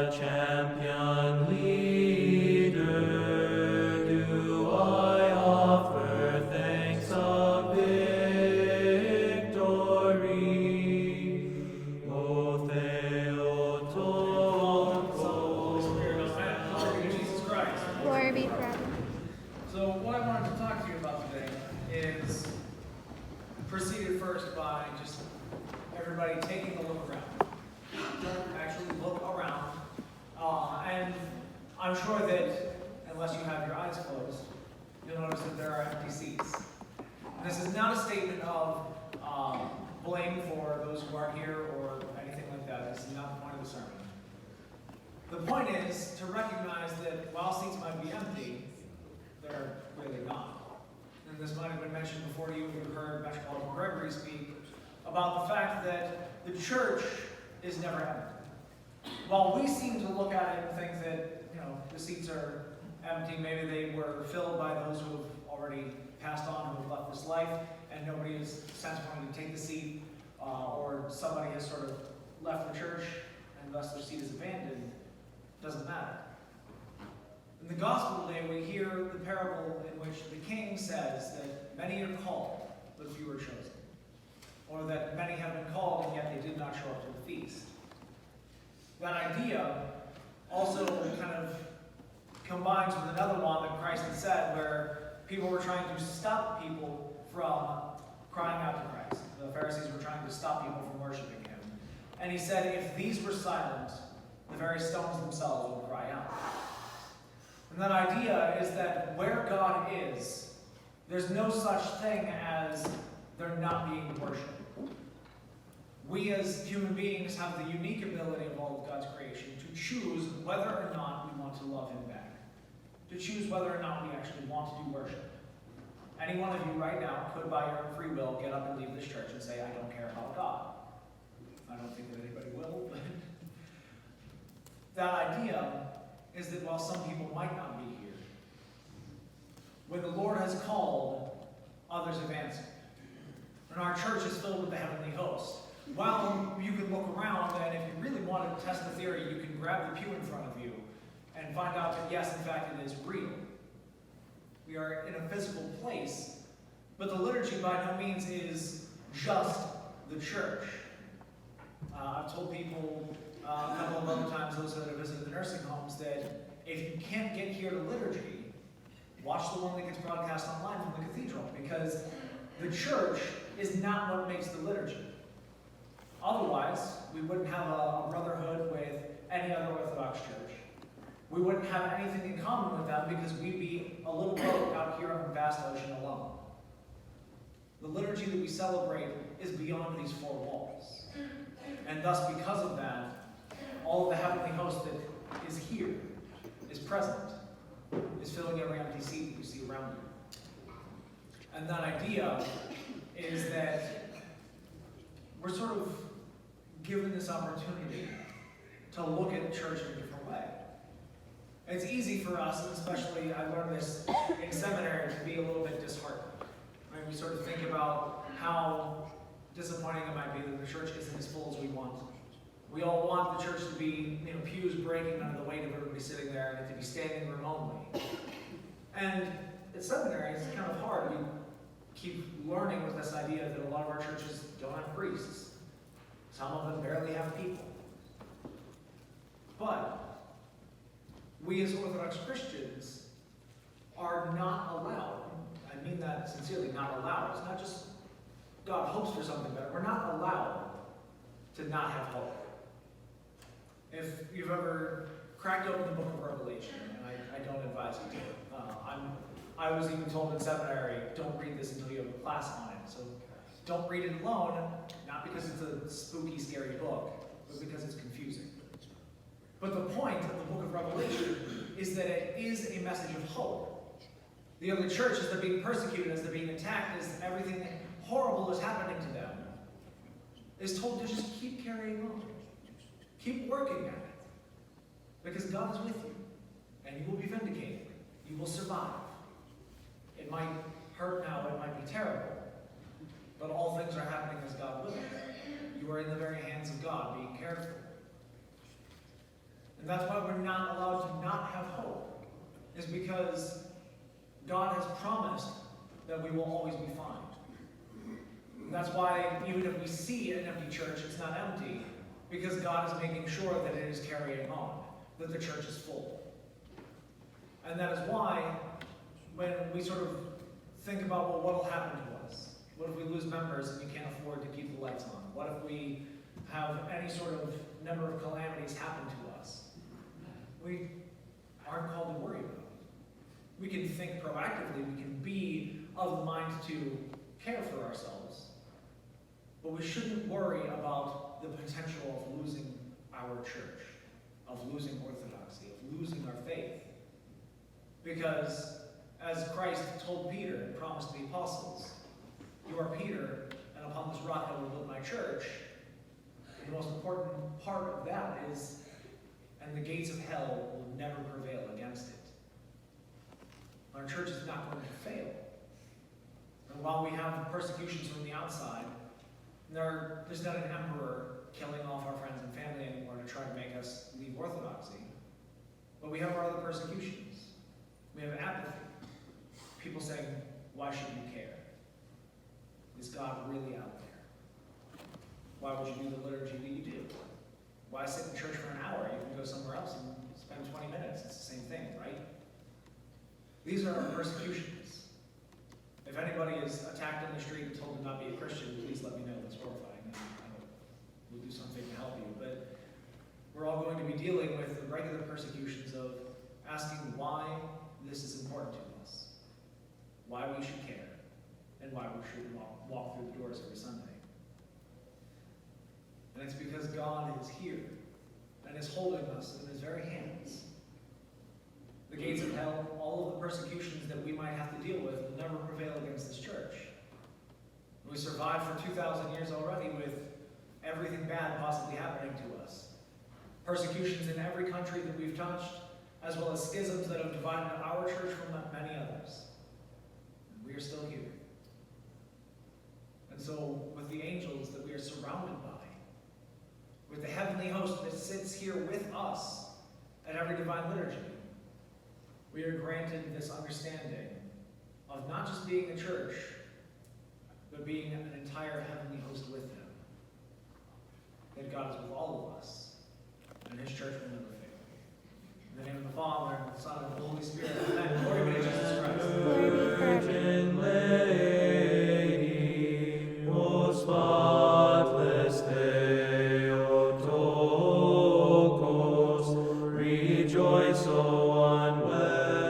the champion leader, do I offer thanks of victory. O Theotokos. Jesus Christ. Glory be forever. So what I wanted to talk to you about today is preceded first by just everybody taking a look around. Don't actually look around. And I'm sure that unless you have your eyes closed, you'll notice that there are empty seats. And this is not a statement of blame for those who aren't here or anything like that. This is not the point of the sermon. The point is to recognize that while seats might be empty, they're really not. And this might have been mentioned before you. You heard Metropolitan Gregory speak about the fact that the church is never empty. While we seem to look at it and think that, the seats are empty, maybe they were filled by those who have already passed on, who have left this life, and nobody is since wanting to take the seat, or somebody has sort of left the church and thus their seat is abandoned, doesn't matter. In the gospel today, we hear the parable in which the king says that many are called, but few are chosen. Or that many have been called, and yet they did not show up to the feast. That idea also kind of combines with another one that Christ had said, where people were trying to stop people from crying out to Christ. The Pharisees were trying to stop people from worshiping him. And he said, if these were silent, the very stones themselves would cry out. And that idea is that where God is, there's no such thing as there not being worship. We as human beings have the unique ability of all of God's creation to choose whether or not we want to love him back. To choose whether or not we actually want to do worship. Any one of you right now could, by your own free will, get up and leave this church and say, I don't care about God. I don't think that anybody will, but that idea is that while some people might not be here, when the Lord has called, others have answered. And our church is filled with the heavenly host. While you can look around, and if you really want to test the theory, you can grab the pew in front of you and find out that yes, in fact, it is real. We are in a physical place, but the liturgy by no means is just the church. I've told people a couple of other times, those that have visited the nursing homes, that if you can't get here to liturgy, watch the one that gets broadcast online from the cathedral, because the church is not what makes the liturgy. Otherwise, we wouldn't have a brotherhood with any other Orthodox church. We wouldn't have anything in common with them because we'd be a little boat out here on the vast ocean alone. The liturgy that we celebrate is beyond these four walls. And thus, because of that, all of the heavenly host that is here, is present, is filling every empty seat that you see around you. And that idea is that we're sort of given this opportunity to look at church in a different way. It's easy for us, and especially I learned this in seminary, to be a little bit disheartened. Right? We sort of think about how disappointing it might be that the church isn't as full as we want. We all want the church to be, pews breaking under the weight of everybody sitting there, and it to be standing room only. And at seminary, it's kind of hard. We keep learning with this idea that a lot of our churches don't have priests. Some of them barely have people. But we as Orthodox Christians are not allowed, I mean that sincerely, not allowed. It's not just God hopes for something better. We're not allowed to not have hope. If you've ever cracked open the book of Revelation, and I don't advise you to, I was even told in seminary, don't read this until you have a class on it. So don't read it alone, not because it's a spooky, scary book, but because it's confusing. But the point of the book of Revelation is that it is a message of hope. The early church, as they're being persecuted, as they're being attacked, as everything horrible is happening to them, is told to just keep carrying on. Keep working at it. Because God is with you. And you will be vindicated. You will survive. It might hurt now, it might be terrible. But all things are happening as God wills. You are in the very hands of God, being cared for. And that's why we're not allowed to not have hope, is because God has promised that we will always be fine. And that's why even if we see an empty church, it's not empty, because God is making sure that it is carrying on, that the church is full. And that is why when we sort of think about, well, what will happen to us? What if we lose members and we can't afford to keep the lights on? What if we have any sort of number of calamities happen to us? We aren't called to worry about it. We can think proactively. We can be of the mind to care for ourselves. But we shouldn't worry about the potential of losing our church, of losing orthodoxy, of losing our faith. Because as Christ told Peter and promised the apostles, you are Peter, and upon this rock I will build my church. The most important part of that is, and the gates of hell will never prevail against it. Our church is not going to fail. And while we have persecutions from the outside, there's not an emperor killing off our friends and family anymore to try to make us leave orthodoxy. But we have our other persecutions. We have apathy. People saying, why should you care? Is God really out there? Why would you do the liturgy that you do? Why sit in church for an hour? You can go somewhere else and spend 20 minutes. It's the same thing, right? These are our persecutions. If anybody is attacked in the street and told to not be a Christian, please let me know. That's horrifying. We'll do something to help you. But we're all going to be dealing with the regular persecutions of asking why this is important to us, why we should care, and why we should walk through the doors every Sunday. And it's because God is here and is holding us in his very hands. The gates of hell, all of the persecutions that we might have to deal with, will never prevail against this church. We survived for 2,000 years already with everything bad possibly happening to us. Persecutions in every country that we've touched, as well as schisms that have divided our church from many others. And we are still here. And so, with the angels that we are surrounded by, with the heavenly host that sits here with us at every divine liturgy, we are granted this understanding of not just being a church, but being an entire heavenly host with him. That God is with all of us, and his church will never fail. In the name of the Father, and the Son, and the Holy Spirit, amen. Glory be to Jesus Christ. Virgin Lady, most spotless Theotokos, rejoice, O unwell.